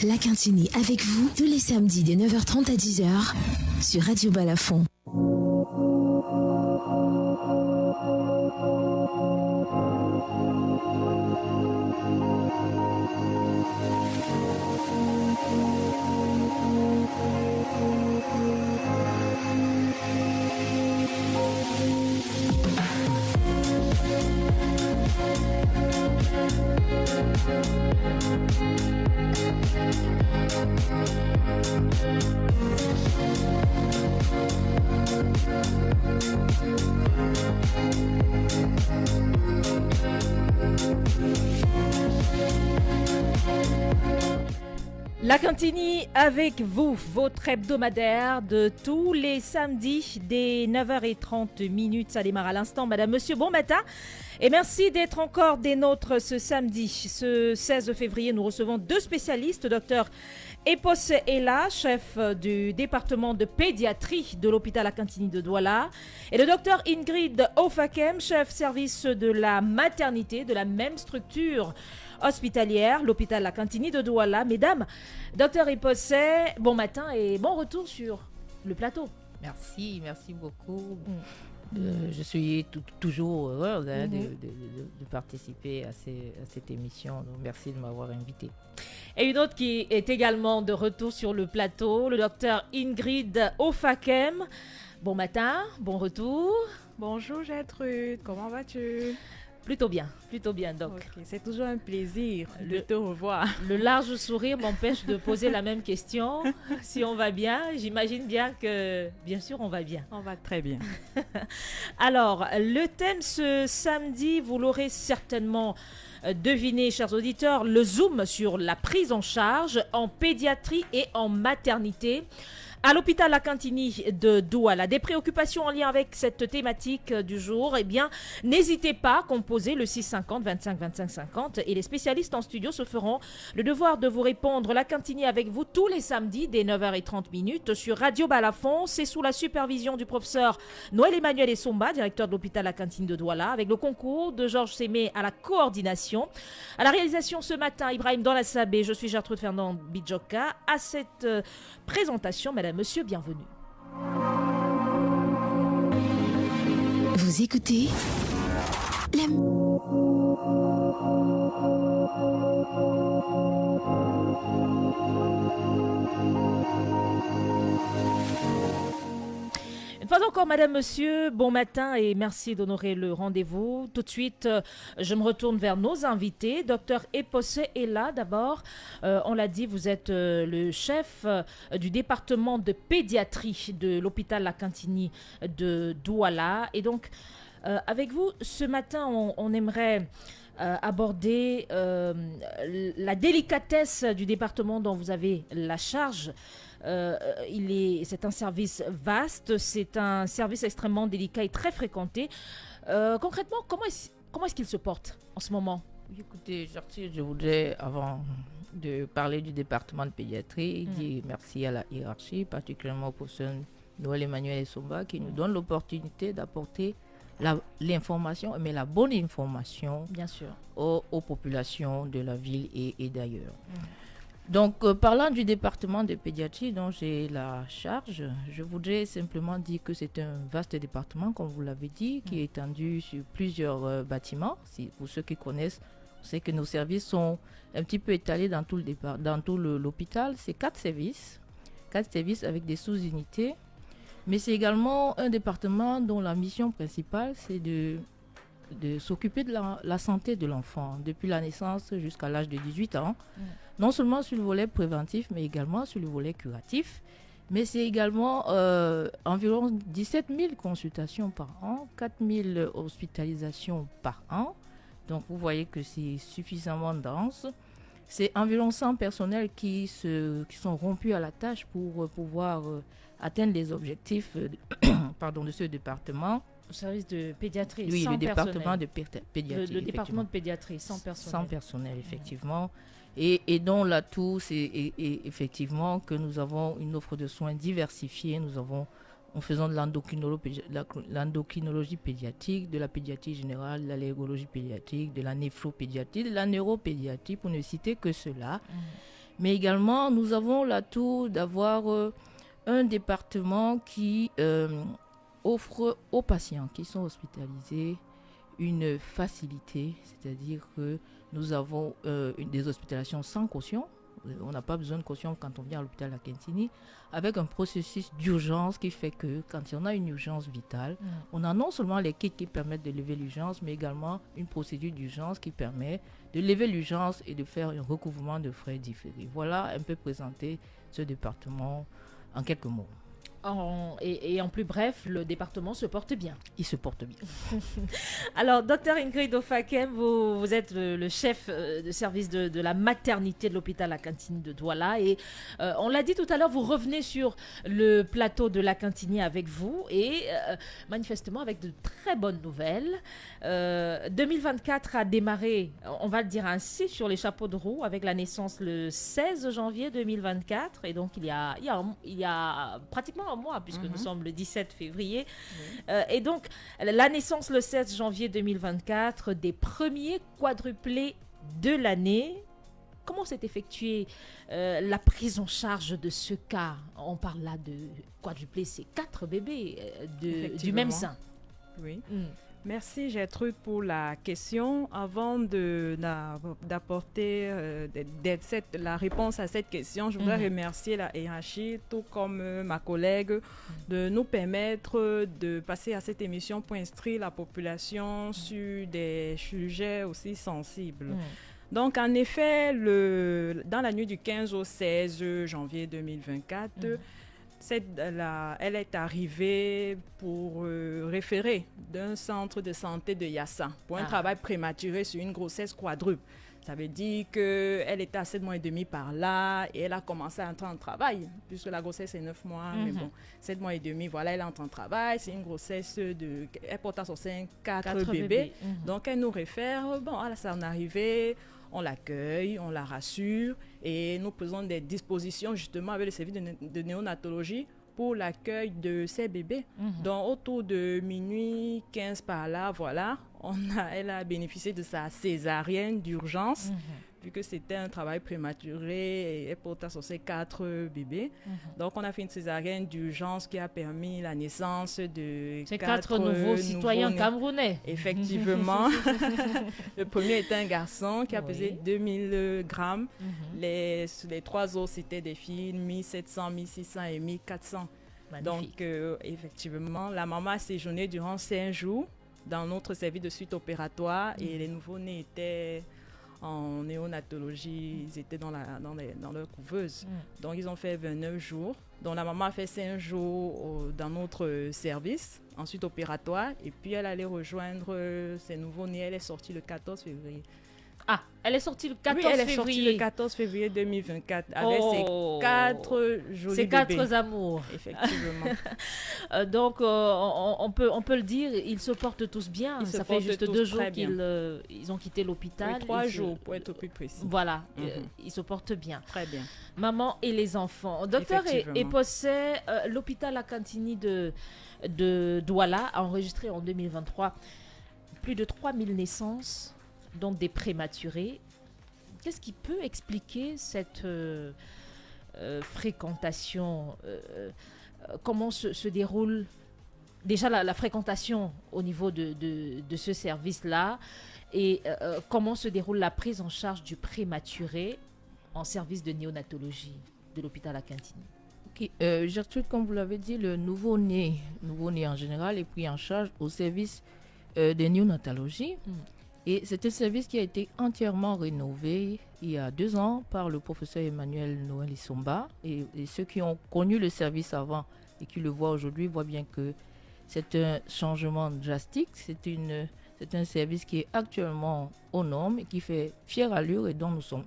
La Quintini avec vous tous les samedis de 9h30 à 10h sur Radio Balafon. La Quintini avec vous, votre hebdomadaire de tous les samedis dès 9h30. Ça démarre à l'instant. Madame, monsieur, bon matin. Et merci d'être encore des nôtres ce samedi. Ce 16 février, nous recevons deux spécialistes, docteur Epos Ella, chef du département de pédiatrie de l'hôpital La Quintini de Douala, et le docteur Ingrid Ofakem, chef service de la maternité de la même structure hospitalière, l'hôpital La Quintini de Douala. Mesdames, docteur Epos, bon matin et bon retour sur le plateau. Merci beaucoup. Je suis toujours heureuse de participer à cette émission. Donc merci de m'avoir invité. Et une autre qui est également de retour sur le plateau, le docteur Ingrid Ofakem. Bon matin, bon retour. Bonjour Gertrude, comment vas-tu? Plutôt bien, donc. Okay, c'est toujours un plaisir de te revoir. Le large sourire m'empêche de poser la même question. Si on va bien, j'imagine bien que, bien sûr, on va bien. On va très bien. Alors, le thème ce samedi, vous l'aurez certainement deviné, chers auditeurs, le zoom sur la prise en charge en pédiatrie et en maternité. À l'hôpital La Quintini de Douala, des préoccupations en lien avec cette thématique du jour, eh bien, n'hésitez pas à composer le 650 25 25 50 et les spécialistes en studio se feront le devoir de vous répondre. La Quintini avec vous tous les samedis dès 9h30 sur Radio Balafon. C'est sous la supervision du professeur Noël Emmanuel Essomba, directeur de l'hôpital La Quintini de Douala, avec le concours de Georges Sémé à la coordination. À la réalisation ce matin, Ibrahim Danlassabé, je suis Gertrude Fernand Bidjoka. À cette présentation, madame, monsieur, bienvenue. Vous écoutez la... Une fois encore, madame, monsieur, bon matin et merci d'honorer le rendez-vous. Tout de suite, je me retourne vers nos invités. Docteur Epos Ella, d'abord, on l'a dit, vous êtes le chef du département de pédiatrie de l'hôpital La Quintini de Douala. Et donc, avec vous, ce matin, on aimerait aborder la délicatesse du département dont vous avez la charge. C'est un service vaste, c'est un service extrêmement délicat et très fréquenté. Concrètement, comment est-ce qu'il se porte en ce moment? Écoutez, je voudrais, avant de parler du département de pédiatrie, dire merci à la hiérarchie, particulièrement au professeur Noël Emmanuel Essomba, qui nous donne l'opportunité d'apporter l'information, mais la bonne information, bien sûr, aux populations de la ville et d'ailleurs. Donc, parlant du département de pédiatrie dont j'ai la charge, je voudrais simplement dire que c'est un vaste département, comme vous l'avez dit, qui est étendu sur plusieurs bâtiments. Pour ceux qui connaissent, on sait que nos services sont un petit peu étalés dans tout l'hôpital. C'est 4 services avec des sous-unités. Mais c'est également un département dont la mission principale, c'est de s'occuper de la santé de l'enfant depuis la naissance jusqu'à l'âge de 18 ans. Non seulement sur le volet préventif, mais également sur le volet curatif. Mais c'est également environ 17 000 consultations par an, 4 000 hospitalisations par an. Donc vous voyez que c'est suffisamment dense. C'est environ 100 personnels qui sont rompus à la tâche pour pouvoir atteindre les objectifs de ce département. Au service de pédiatrie, oui, 100 le département personnels. de pédiatrie. Le département de pédiatrie, 100 personnels. 100 personnels, effectivement. Et dont l'atout, c'est effectivement que nous avons une offre de soins diversifiée. En faisant de l'endocrinologie pédiatrique, de la pédiatrie générale, de l'allergologie pédiatrique, de la néphropédiatrie, de la neuropédiatrie, pour ne citer que cela. Mais également, nous avons l'atout d'avoir un département qui offre aux patients qui sont hospitalisés une facilité, c'est-à-dire que nous avons des hospitalisations sans caution. On n'a pas besoin de caution quand on vient à l'hôpital La Quintini, avec un processus d'urgence qui fait que quand on a une urgence vitale, on a non seulement les kits qui permettent de lever l'urgence, mais également une procédure d'urgence qui permet de lever l'urgence et de faire un recouvrement de frais différés. Voilà un peu présenter ce département en quelques mots. Et en plus bref, le département se porte bien. Il se porte bien. Alors, Dr Ingrid Ofakem, vous êtes le chef de service de la maternité de l'hôpital La Quintini de Douala. Et on l'a dit tout à l'heure, vous revenez sur le plateau de La Quintini avec vous et manifestement avec de très bonnes nouvelles. 2024 a démarré, on va le dire ainsi, sur les chapeaux de roue avec la naissance le 16 janvier 2024. Et donc, il y a pratiquement un mois, puisque nous sommes le 17 février. Et donc, la naissance le 16 janvier 2024 des premiers quadruplés de l'année. Comment s'est effectuée la prise en charge de ce cas? On parle là de quadruplés, c'est 4 bébés du même sein. Oui. Merci Gertrude pour la question. Avant d'apporter la réponse à cette question, je voudrais remercier la hiérarchie, tout comme ma collègue, de nous permettre de passer à cette émission pour instruire la population sur des sujets aussi sensibles. Donc, en effet, dans la nuit du 15 au 16 janvier 2024, elle est arrivée pour référer d'un centre de santé de Yassa pour un travail prématuré sur une grossesse quadruple. Ça veut dire qu'elle était à 7 mois et demi par là et elle a commencé à entrer en travail, puisque la grossesse est 9 mois, mais bon, 7 mois et demi, voilà, elle entre en travail. C'est une grossesse elle porte à son sein 4 bébés. Donc, elle nous réfère, bon, là, ça en est arrivé. On l'accueille, on la rassure et nous faisons des dispositions justement avec le service de néonatologie pour l'accueil de ces bébés. Donc autour de minuit 15 par là, voilà, elle a bénéficié de sa césarienne d'urgence vu que c'était un travail prématuré et elle porte à son sein 4 bébés. Donc on a fait une césarienne d'urgence qui a permis la naissance de 4 nouveaux citoyens camerounais. Effectivement. Le premier était un garçon qui a pesé 2000 grammes. Les 3 autres, c'était des filles, 1700, 1600 et 1400. Magnifique. Donc, effectivement, la maman a séjourné durant 5 jours dans notre service de suite opératoire et les nouveaux-nés étaient en néonatologie, ils étaient dans leur couveuse. Donc, ils ont fait 29 jours. Donc, la maman a fait 5 jours dans notre service, ensuite opératoire, et puis elle allait rejoindre ses nouveaux-nés. Elle est sortie le 14 février. Ah, elle est sortie le 14 février. Elle est sortie le 14 février 2024 avec ses 4 jolis ses 4 bébés. Amours. Effectivement. Donc, on peut le dire, ils se portent tous bien. Ça fait juste 2 jours qu'ils ont quitté l'hôpital. Oui, 3 jours pour être plus précis. Voilà, ils se portent bien. Très bien. Maman et les enfants. Docteur Eposset, l'hôpital La Quintini de Douala a enregistré en 2023 plus de 3000 naissances, donc des prématurés. Qu'est-ce qui peut expliquer cette fréquentation comment se déroule déjà la fréquentation au niveau de ce service-là et comment se déroule la prise en charge du prématuré en service de néonatologie de l'hôpital La Quintini? Gertrude, comme vous l'avez dit, le nouveau-né en général est pris en charge au service de néonatologie. Et c'est un service qui a été entièrement rénové il y a 2 ans par le professeur Emmanuel Noël Isomba. Et ceux qui ont connu le service avant et qui le voient aujourd'hui voient bien que c'est un changement drastique. C'est un service qui est actuellement aux normes et qui fait fière allure et dont nous sommes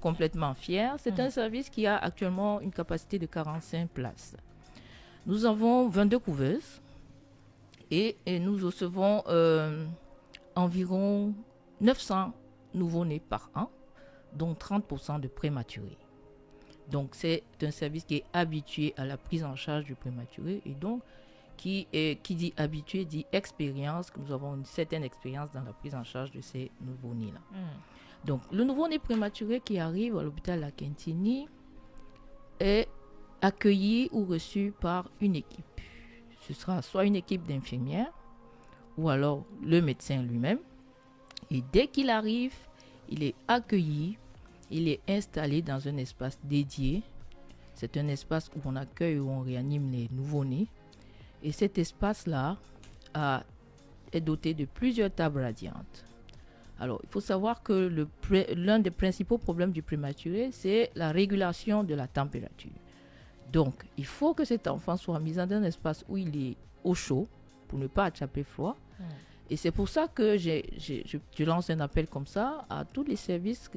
complètement fiers. C'est un service qui a actuellement une capacité de 45 places. Nous avons 22 couveuses. Et nous recevons environ 900 nouveau-nés par an, dont 30% de prématurés. Donc, c'est un service qui est habitué à la prise en charge du prématuré et donc, qui dit habitué, dit expérience, que nous avons une certaine expérience dans la prise en charge de ces nouveau-nés-là. Donc, le nouveau-né prématuré qui arrive à l'hôpital La Quintini est accueilli ou reçu par une équipe. Ce sera soit une équipe d'infirmières ou alors le médecin lui-même. Et dès qu'il arrive, il est accueilli, il est installé dans un espace dédié. C'est un espace où on accueille, où on réanime les nouveau-nés. Et cet espace-là est doté de plusieurs tables radiantes. Alors, il faut savoir que l'un des principaux problèmes du prématuré, c'est la régulation de la température. Donc, il faut que cet enfant soit mis dans un espace où il est au chaud pour ne pas attraper froid. Et c'est pour ça que je lance un appel comme ça à tous les services.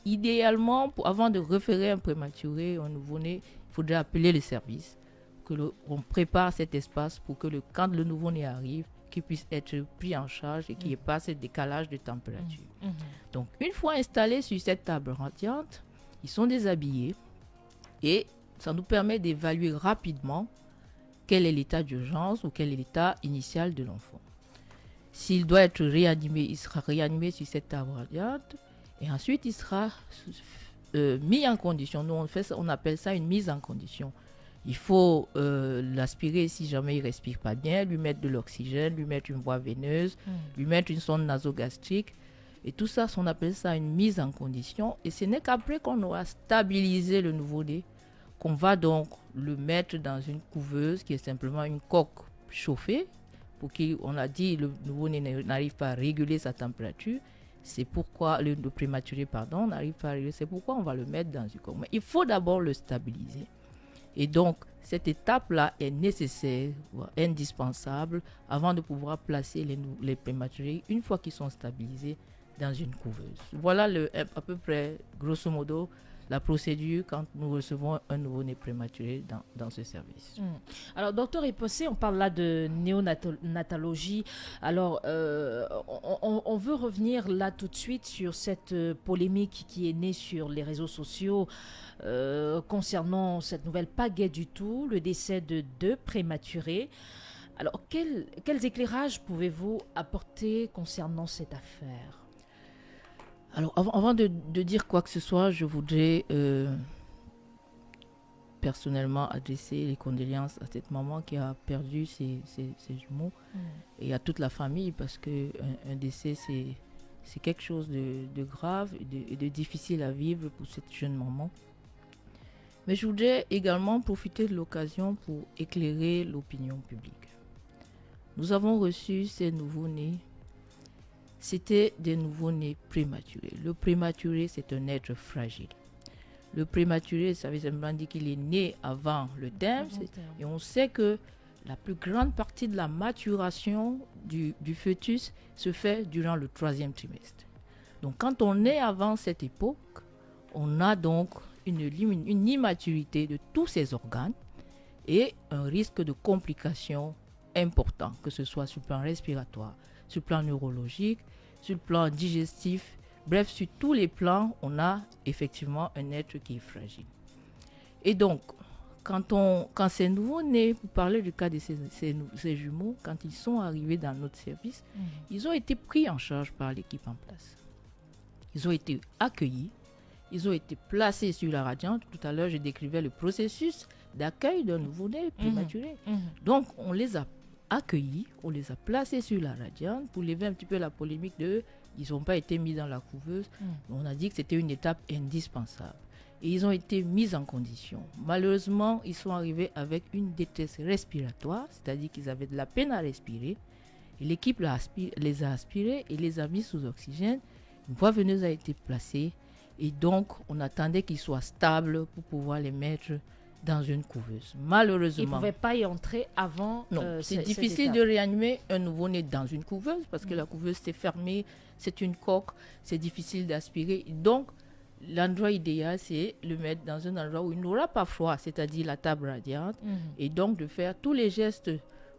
Idéalement, avant de référer un prématuré ou un nouveau-né, il faudrait appeler les services, qu'on prépare cet espace pour que quand le nouveau-né arrive, qu'il puisse être pris en charge et qu'il n'y ait pas ce décalage de température. Donc, une fois installés sur cette table radiante, ils sont déshabillés et ça nous permet d'évaluer rapidement quel est l'état d'urgence ou quel est l'état initial de l'enfant. S'il doit être réanimé, il sera réanimé sur cette table radiante et ensuite il sera mis en condition. Nous, on appelle ça une mise en condition. Il faut l'aspirer si jamais il ne respire pas bien, lui mettre de l'oxygène, lui mettre une voie veineuse, lui mettre une sonde nasogastrique. Et tout ça, on appelle ça une mise en condition. Et ce n'est qu'après qu'on aura stabilisé le nouveau-né qu'on va donc le mettre dans une couveuse qui est simplement une coque chauffée pour qu'on a dit le nouveau-né n'arrive pas à réguler sa température. C'est pourquoi le prématuré, n'arrive pas à réguler. C'est pourquoi on va le mettre dans une coque. Mais il faut d'abord le stabiliser. Et donc, cette étape-là est nécessaire, indispensable, avant de pouvoir placer les prématurés, une fois qu'ils sont stabilisés, dans une couveuse. Voilà à peu près, grosso modo, la procédure quand nous recevons un nouveau-né prématuré dans ce service. Alors, docteur Epossé, on parle là de néonatologie. Alors, on veut revenir là tout de suite sur cette polémique qui est née sur les réseaux sociaux concernant cette nouvelle pas gaie du tout, le décès de 2 prématurés. Alors, quels éclairages pouvez-vous apporter concernant cette affaire ? Alors, avant de dire quoi que ce soit, je voudrais personnellement adresser les condoléances à cette maman qui a perdu ses jumeaux et à toute la famille, parce qu'un décès, c'est quelque chose de grave et de difficile à vivre pour cette jeune maman. Mais je voudrais également profiter de l'occasion pour éclairer l'opinion publique. Nous avons reçu ces nouveaux-nés. C'était des nouveaux-nés prématurés. Le prématuré, c'est un être fragile. Le prématuré, ça veut simplement dire qu'il est né avant le terme. Et on sait que la plus grande partie de la maturation du fœtus se fait durant le 3e trimestre. Donc, quand on est avant cette époque, on a donc une immaturité de tous ces organes et un risque de complications important, que ce soit sur le plan respiratoire, sur le plan neurologique, sur le plan digestif. Bref, sur tous les plans, on a effectivement un être qui est fragile. Et donc, quand ces nouveaux-nés, pour parler du cas de ces jumeaux, quand ils sont arrivés dans notre service, ils ont été pris en charge par l'équipe en place. Ils ont été accueillis, ils ont été placés sur la radiante. Tout à l'heure, je décrivais le processus d'accueil d'un nouveau-né prématuré. Donc, on les a accueillis, on les a placés sur la radiante pour lever un petit peu la polémique ils n'ont pas été mis dans la couveuse. On a dit que c'était une étape indispensable. Et ils ont été mis en condition. Malheureusement, ils sont arrivés avec une détresse respiratoire, c'est-à-dire qu'ils avaient de la peine à respirer. Et l'équipe les a aspirés et les a mis sous oxygène. Une voie veineuse a été placée. Et donc, on attendait qu'ils soient stables pour pouvoir les mettre dans une couveuse. Malheureusement, ils ne pouvaient pas y entrer avant. Non, c'est difficile de réanimer un nouveau-né dans une couveuse parce que la couveuse c'est fermée, c'est une coque, c'est difficile d'aspirer. Donc, l'endroit idéal, c'est le mettre dans un endroit où il n'aura pas froid, c'est-à-dire la table radiante, et donc de faire tous les gestes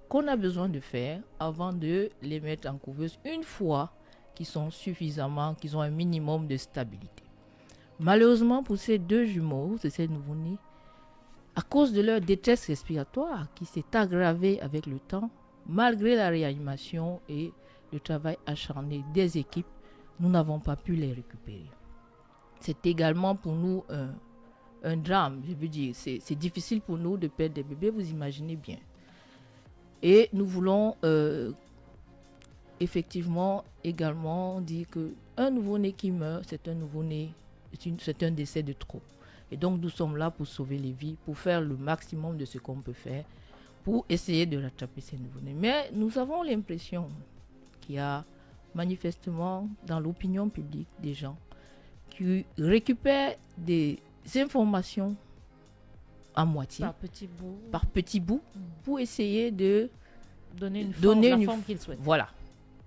qu'on a besoin de faire avant de les mettre en couveuse une fois qu'ils ont un minimum de stabilité. Malheureusement, pour ces 2 jumeaux, ces nouveau-nés, à cause de leur détresse respiratoire qui s'est aggravée avec le temps, malgré la réanimation et le travail acharné des équipes, nous n'avons pas pu les récupérer. C'est également pour nous un drame, je veux dire. C'est difficile pour nous de perdre des bébés, vous imaginez bien. Et nous voulons effectivement également dire qu'un nouveau-né qui meurt, c'est un nouveau-né, c'est un décès de trop. Et donc nous sommes là pour sauver les vies, pour faire le maximum de ce qu'on peut faire, pour essayer de rattraper ces nouveau-nés. Mais nous avons l'impression qu'il y a manifestement dans l'opinion publique des gens qui récupèrent des informations à moitié, par petits bouts, pour essayer de donner la forme qu'ils souhaitent. Voilà,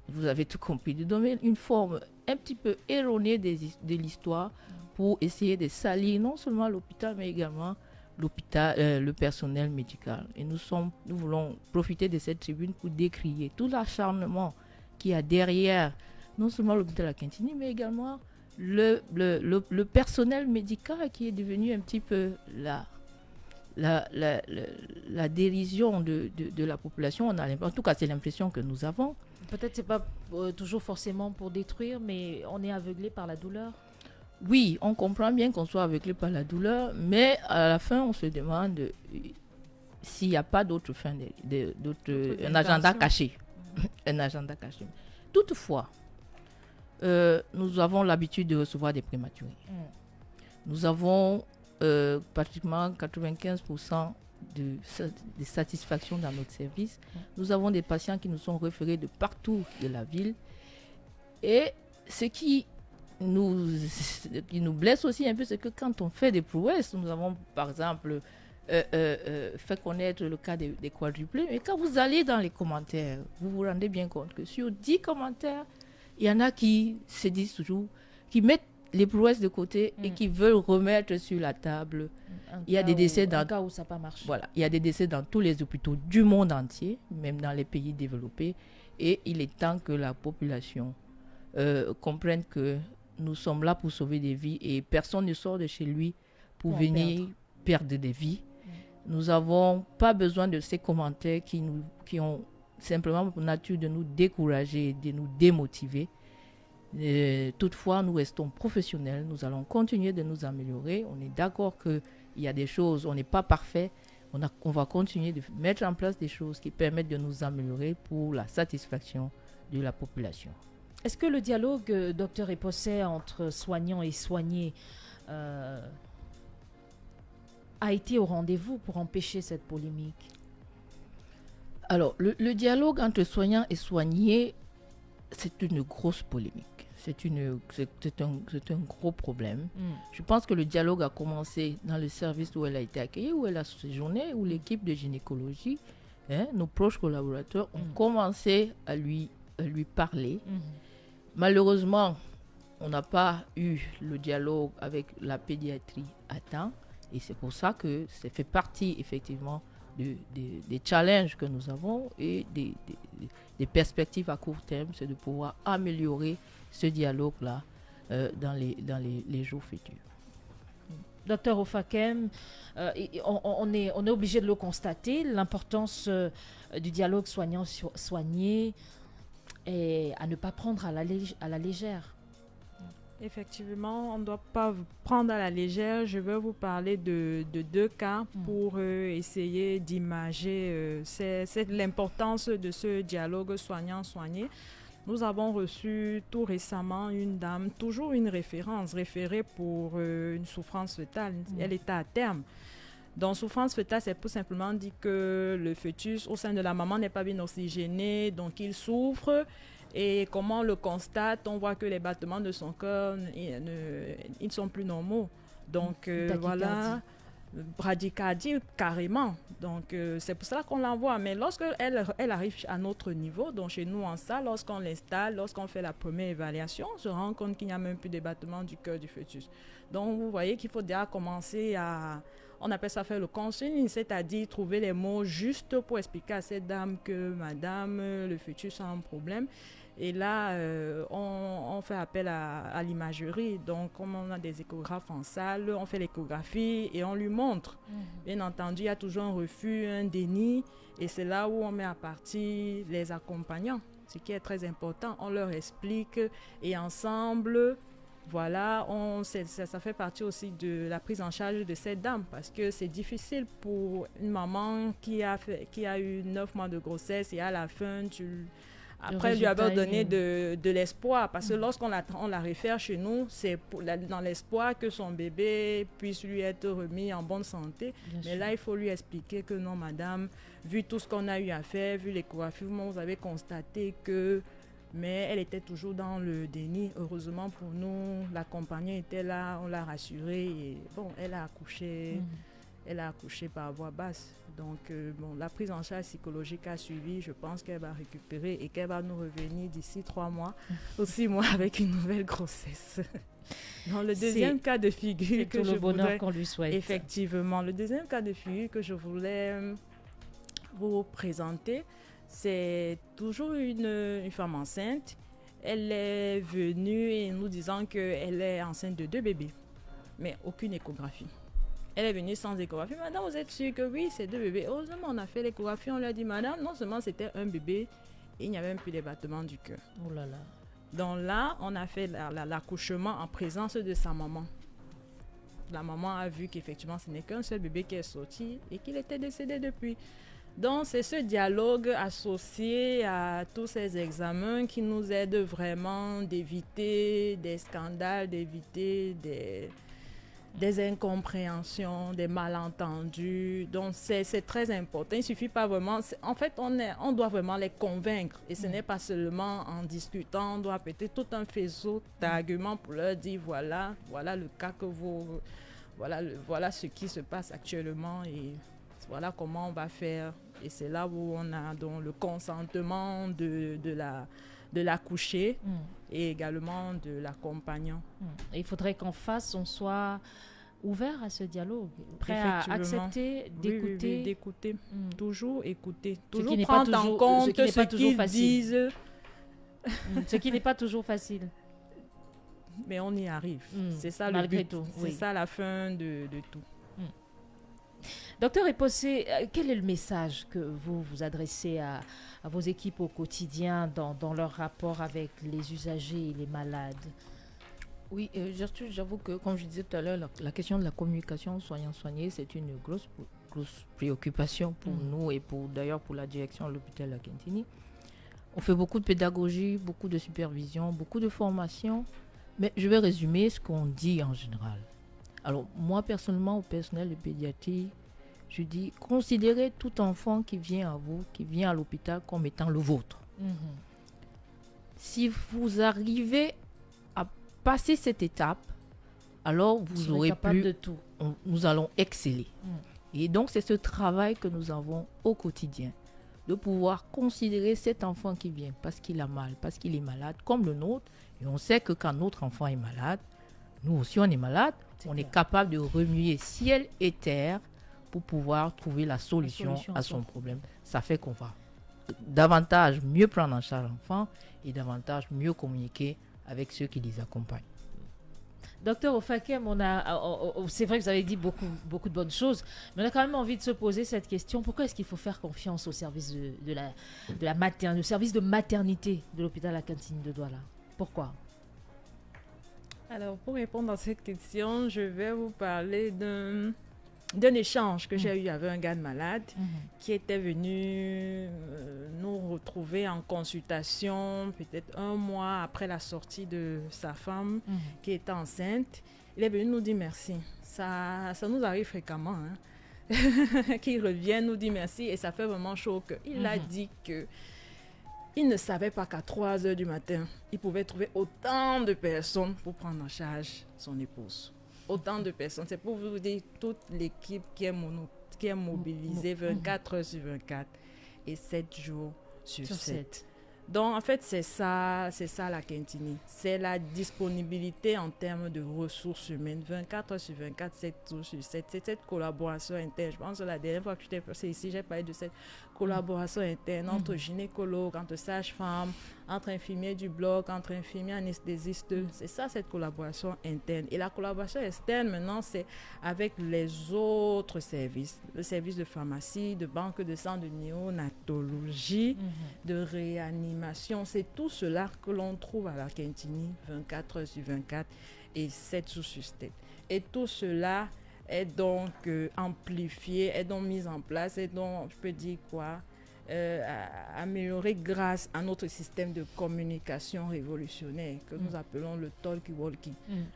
vous avez tout compris, de donner une forme un petit peu erronée de l'histoire pour essayer de salir non seulement l'hôpital, mais également le personnel médical. Et nous voulons profiter de cette tribune pour décrier tout l'acharnement qu'il y a derrière non seulement l'hôpital à Quintini, mais également le personnel médical qui est devenu un petit peu la dérision de la population. En tout cas, c'est l'impression que nous avons. Peut-être c'est pas toujours forcément pour détruire, mais on est aveuglé par la douleur. Oui, on comprend bien qu'on soit aveuglé par la douleur, mais à la fin, on se demande s'il n'y a pas d'autre fin, un agenda caché. Un agenda caché. Toutefois, nous avons l'habitude de recevoir des prématurés. Nous avons pratiquement 95% de satisfaction dans notre service. Nous avons des patients qui nous sont référés de partout de la ville. Et ce qui nous blesse aussi un peu, c'est que quand on fait des prouesses, nous avons par exemple fait connaître le cas des quadruplés, mais quand vous allez dans les commentaires, vous vous rendez bien compte que sur 10 commentaires, il y en a qui se disent toujours, qui mettent les prouesses de côté et qui veulent remettre sur la table. Il y a des décès dans cas où ça n'a pas marché. Voilà, il y a des décès dans tous les hôpitaux du monde entier, même dans les pays développés, et il est temps que la population comprenne que nous sommes là pour sauver des vies et personne ne sort de chez lui pour venir perdre des vies. Nous n'avons pas besoin de ces commentaires qui ont simplement pour nature de nous décourager, de nous démotiver. Toutefois, nous restons professionnels, nous allons continuer de nous améliorer. On est d'accord qu'il y a des choses, on n'est pas parfait. On va continuer de mettre en place des choses qui permettent de nous améliorer pour la satisfaction de la population. Est-ce que le dialogue, docteur Eposset, entre soignants et soignés a été au rendez-vous pour empêcher cette polémique? Alors, le dialogue entre soignants et soignés, c'est une grosse polémique. C'est un gros problème. Je pense que le dialogue a commencé dans le service où elle a été accueillie, où elle a séjourné, où l'équipe de gynécologie, nos proches collaborateurs, ont commencé à lui parler. Malheureusement, on n'a pas eu le dialogue avec la pédiatrie à temps. Et c'est pour ça que ça fait partie, effectivement, des challenges que nous avons et des perspectives à court terme, c'est de pouvoir améliorer ce dialogue-là dans les jours futurs. Docteur Ofakem, on est obligé de le constater, l'importance du dialogue soignant-soigné est à ne pas prendre à la légère. Effectivement, on ne doit pas prendre à la légère. Je veux vous parler de 2 cas pour essayer d'imager l'importance de ce dialogue soignant-soigné. Nous avons reçu tout récemment une dame, toujours une référée pour une souffrance fœtale. Elle était à terme. Donc, souffrance fœtale, c'est tout simplement dit que le fœtus au sein de la maman n'est pas bien oxygéné, donc il souffre. Et comment on le constate, on voit que les battements de son cœur, ils ne sont plus normaux. Donc voilà, bradycardie carrément. Donc c'est pour ça qu'on l'envoie. Mais lorsqu'elle arrive à notre niveau, donc chez nous en salle, lorsqu'on l'installe, lorsqu'on fait la première évaluation, on se rend compte qu'il n'y a même plus de battements du cœur du fœtus. Donc vous voyez qu'il faut déjà commencer à... On appelle ça faire le counseling, c'est-à-dire trouver les mots justes pour expliquer à cette dame que madame, le fœtus a un problème. Et là, on fait appel à l'imagerie. Donc, comme on a des échographes en salle, on fait l'échographie et on lui montre. Bien entendu, il y a toujours un refus, un déni. Et c'est là où on met à partir les accompagnants. ce qui est très important. On leur explique et ensemble, voilà, ça fait partie aussi de la prise en charge de cette dame parce que c'est difficile pour une maman qui a eu 9 mois de grossesse et à la fin, après lui avoir donné de l'espoir parce que lorsqu'on la réfère chez nous, c'est dans l'espoir que son bébé puisse lui être remis en bonne santé. Mais là, il faut lui expliquer que non, madame, vu tout ce qu'on a eu à faire, vu l'échographie, vous avez constaté que... Mais elle était toujours dans le déni. Heureusement pour nous, l'accompagnant était là, on l'a rassurée et bon, elle a accouché. Elle a accouché par voie basse. Donc, la prise en charge psychologique a suivi. Je pense qu'elle va récupérer et qu'elle va nous revenir d'ici 3 mois ou 6 mois avec une nouvelle grossesse. Dans le deuxième cas de figure que je voulais... qu'on lui souhaite. Effectivement, le deuxième cas de figure que je voulais vous présenter, c'est toujours une femme enceinte. Elle est venue et nous disant qu'elle est enceinte de 2 bébés, mais aucune échographie. Elle est venue sans échographie. Madame, vous êtes sûre que oui, c'est 2 bébés? Heureusement, on a fait l'échographie. On lui a dit, madame, non seulement c'était un bébé, il n'y avait même plus les battements du cœur. Oh là là. Donc là, on a fait l'accouchement en présence de sa maman. La maman a vu qu'effectivement, ce n'est qu'un seul bébé qui est sorti et qu'il était décédé depuis. Donc, c'est ce dialogue associé à tous ces examens qui nous aide vraiment d'éviter des scandales, d'éviter des incompréhensions, des malentendus. Donc, c'est très important. Il ne suffit pas vraiment... En fait, on doit vraiment les convaincre. Et ce n'est pas seulement en discutant. On doit péter tout un faisceau d'arguments pour leur dire, voilà le cas que vous... Voilà ce qui se passe actuellement et voilà comment on va faire. Et c'est là où on a donc le consentement de l'accouché et également de l'accompagnant. Et il faudrait qu'en face, on soit ouvert à ce dialogue, prêt à accepter, d'écouter. Oui, d'écouter. Toujours écouter. Ce Toujours prendre en compte ce qu'ils disent. Ce qui n'est pas toujours facile. Mais on y arrive. C'est ça malgré le but. tout. C'est ça la fin de tout. Docteur Epossé, quel est le message que vous adressez à vos équipes au quotidien dans leur rapport avec les usagers et les malades? Oui, j'avoue que, comme je disais tout à l'heure, la question de la communication soignant-soigné, c'est une grosse préoccupation pour nous et d'ailleurs pour la direction de l'hôpital La Quintini. On fait beaucoup de pédagogie, beaucoup de supervision, beaucoup de formation, mais je vais résumer ce qu'on dit en général. Alors, moi, personnellement, au personnel de pédiatrie, je dis, considérez tout enfant qui vient à vous, qui vient à l'hôpital comme étant le vôtre. Si vous arrivez à passer cette étape, alors vous aurez pu, de tout. Nous allons exceller. Et donc, c'est ce travail que nous avons au quotidien, de pouvoir considérer cet enfant qui vient parce qu'il a mal, parce qu'il est malade, comme le nôtre. Et on sait que quand notre enfant est malade, nous aussi on est malade, est capable de remuer ciel et terre pour pouvoir trouver la solution à son problème. Ça fait qu'on va davantage mieux prendre en charge l'enfant et davantage mieux communiquer avec ceux qui les accompagnent. Docteur Ofakem, c'est vrai que vous avez dit beaucoup de bonnes choses, mais on a quand même envie de se poser cette question. Pourquoi est-ce qu'il faut faire confiance au service le service de maternité de l'hôpital La Cantine de Douala? Pourquoi? Alors, pour répondre à cette question, je vais vous parler d'un échange que j'ai eu avec un gars malade qui était venu nous retrouver en consultation peut-être 1 mois après la sortie de sa femme qui était enceinte. Il est venu nous dire merci. Ça nous arrive fréquemment, qu'il revienne nous dire merci et ça fait vraiment chaud. Il a dit que il ne savait pas qu'à 3 heures du matin, il pouvait trouver autant de personnes pour prendre en charge son épouse. Autant de personnes. C'est pour vous dire toute l'équipe qui est mobilisée 24 heures sur 24 et 7 jours sur 7. Donc, en fait, c'est ça la Quintini. C'est la disponibilité en termes de ressources humaines. 24 heures sur 24, 7 jours sur 7. C'est cette collaboration interne. Je pense que la dernière fois que j'étais passée ici, j'ai parlé de cette collaboration interne entre gynécologues, entre sages-femmes, entre infirmiers du bloc, entre infirmiers anesthésistes. C'est ça, cette collaboration interne. Et la collaboration externe, maintenant, c'est avec les autres services. Le service de pharmacie, de banque de sang, de néonatologie, de réanimation d'animation, c'est tout cela que l'on trouve à la Quintini 24 heures sur 24 et 7 jours sur 7. Et tout cela est donc amplifié, est donc mis en place, est donc, je peux dire quoi, amélioré grâce à notre système de communication révolutionnaire que nous appelons le talkie-walkie.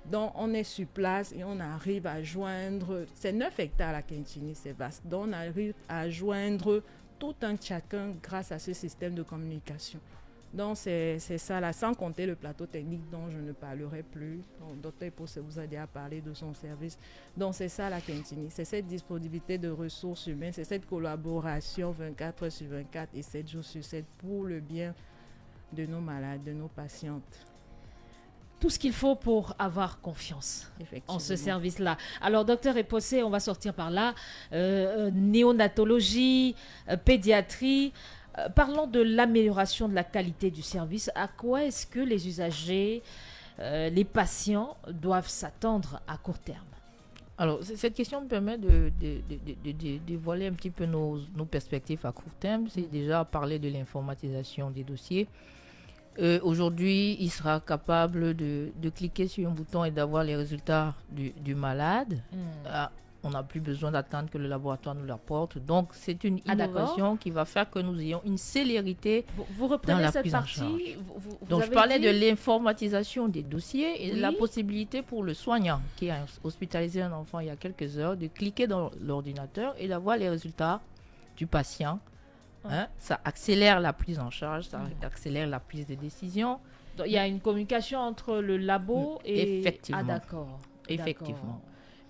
Donc on est sur place et on arrive à joindre, c'est 9 hectares la Quintini, c'est vaste, donc on arrive à joindre tout un chacun grâce à ce système de communication. Donc c'est ça là, sans compter le plateau technique dont je ne parlerai plus. Donc Dr. Eposse vous a déjà parlé de son service. Donc c'est ça la Quintini, c'est cette disponibilité de ressources humaines, c'est cette collaboration 24 heures sur 24 et 7 jours sur 7 pour le bien de nos malades, de nos patientes. Tout ce qu'il faut pour avoir confiance en ce service-là. Alors, docteur Eposse, on va sortir par là. Néonatologie, pédiatrie. Parlons de l'amélioration de la qualité du service. À quoi est-ce que les usagers, les patients doivent s'attendre à court terme? Alors, cette question me permet de dévoiler un petit peu nos perspectives à court terme. C'est déjà parler de l'informatisation des dossiers. Aujourd'hui, il sera capable de cliquer sur un bouton et d'avoir les résultats du malade. On n'a plus besoin d'attendre que le laboratoire nous l'apporte. Donc, c'est une innovation qui va faire que nous ayons une célérité vous reprenez dans la cette prise partie, en charge. Vous Donc, je avez parlais dit... de l'informatisation des dossiers et Oui. la possibilité pour le soignant qui a hospitalisé un enfant il y a quelques heures de cliquer dans l'ordinateur et d'avoir les résultats du patient. Ça accélère la prise en charge, ça accélère la prise de décision. Donc, il y a une communication entre le labo et... Effectivement. Ah, d'accord. Effectivement.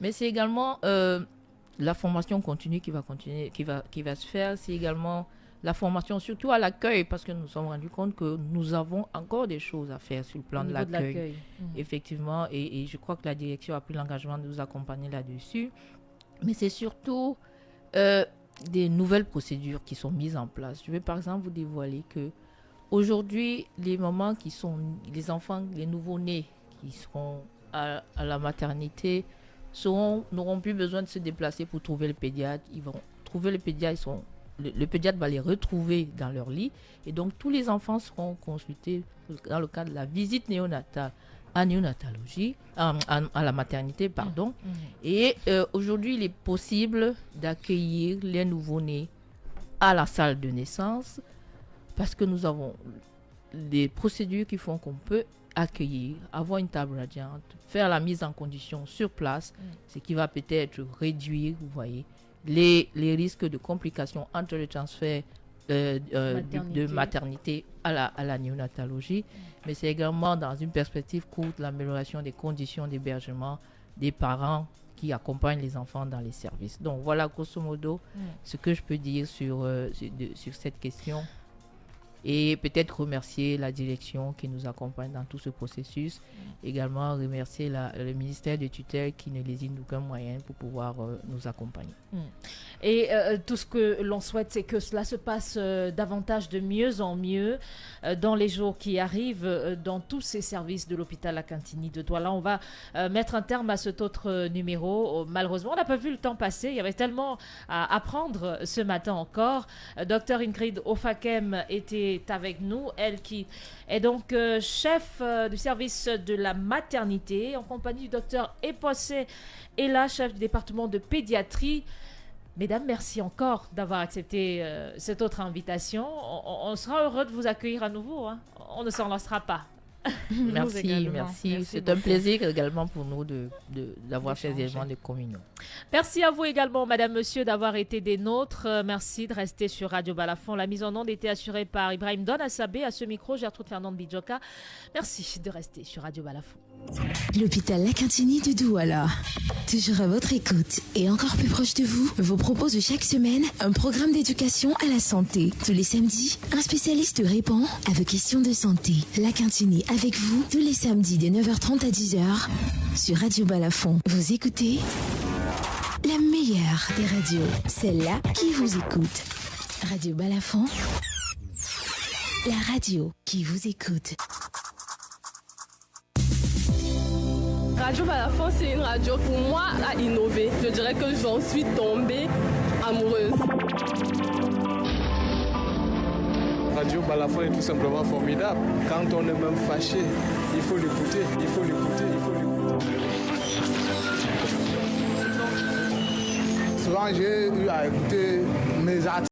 Mais c'est également la formation continue qui va se faire. C'est également la formation surtout à l'accueil, parce que nous nous sommes rendus compte que nous avons encore des choses à faire sur le plan de l'accueil. Effectivement, et je crois que la direction a pris l'engagement de nous accompagner là-dessus. Mais c'est surtout des nouvelles procédures qui sont mises en place. Je vais par exemple vous dévoiler que aujourd'hui, les mamans qui sont, les enfants, les nouveau-nés qui seront à la maternité n'auront plus besoin de se déplacer pour trouver le pédiatre. Ils vont trouver le pédiatre, le pédiatre va les retrouver dans leur lit. Et donc, tous les enfants seront consultés dans le cadre de la visite néonatale à néonatologie, à la maternité, pardon. Et aujourd'hui, il est possible d'accueillir les nouveau-nés à la salle de naissance parce que nous avons des procédures qui font qu'on peut accueillir, avoir une table radiante, faire la mise en condition sur place, ce qui va peut-être réduire, vous voyez, les risques de complications entre le transfert de maternité à la néonatologie, mais c'est également dans une perspective courte l'amélioration des conditions d'hébergement des parents qui accompagnent les enfants dans les services. Donc voilà grosso modo ce que je peux dire sur cette question. Et peut-être remercier la direction qui nous accompagne dans tout ce processus. Également remercier le ministère de tutelle qui ne lésine d'aucun moyen pour pouvoir nous accompagner. Et tout ce que l'on souhaite, c'est que cela se passe davantage de mieux en mieux dans les jours qui arrivent dans tous ces services de l'hôpital La Quintini de Douala. On va mettre un terme à cet autre numéro. Malheureusement, on n'a pas vu le temps passer. Il y avait tellement à apprendre ce matin encore. Dr Ingrid Ofakem était avec nous, elle qui est donc chef du service de la maternité en compagnie du docteur Eposse et la chef du département de pédiatrie. Mesdames, merci encore d'avoir accepté cette autre invitation. On sera heureux de vous accueillir à nouveau. On ne s'en lassera pas. Merci. C'est un plaisir également pour nous d'avoir ces éléments de communion. Merci à vous également, madame, monsieur, d'avoir été des nôtres. Merci de rester sur Radio Balafon. La mise en onde était assurée par Ibrahim Donasabé. À ce micro, Gertrude Fernande Bidjoka. Merci de rester sur Radio Balafon. L'hôpital La Quintini de Douala, toujours à votre écoute et encore plus proche de vous, vous propose chaque semaine un programme d'éducation à la santé. Tous les samedis, un spécialiste répond à vos questions de santé. La Quintini avec vous, tous les samedis de 9h30 à 10h sur Radio Balafon. Vous écoutez la meilleure des radios, celle-là qui vous écoute. Radio Balafon, la radio qui vous écoute. Radio Balafon, c'est une radio pour moi à innover. Je dirais que j'en suis tombée amoureuse. Radio Balafon est tout simplement formidable. Quand on est même fâché, il faut l'écouter, il faut l'écouter, il faut l'écouter. Souvent, j'ai eu à écouter mes artistes.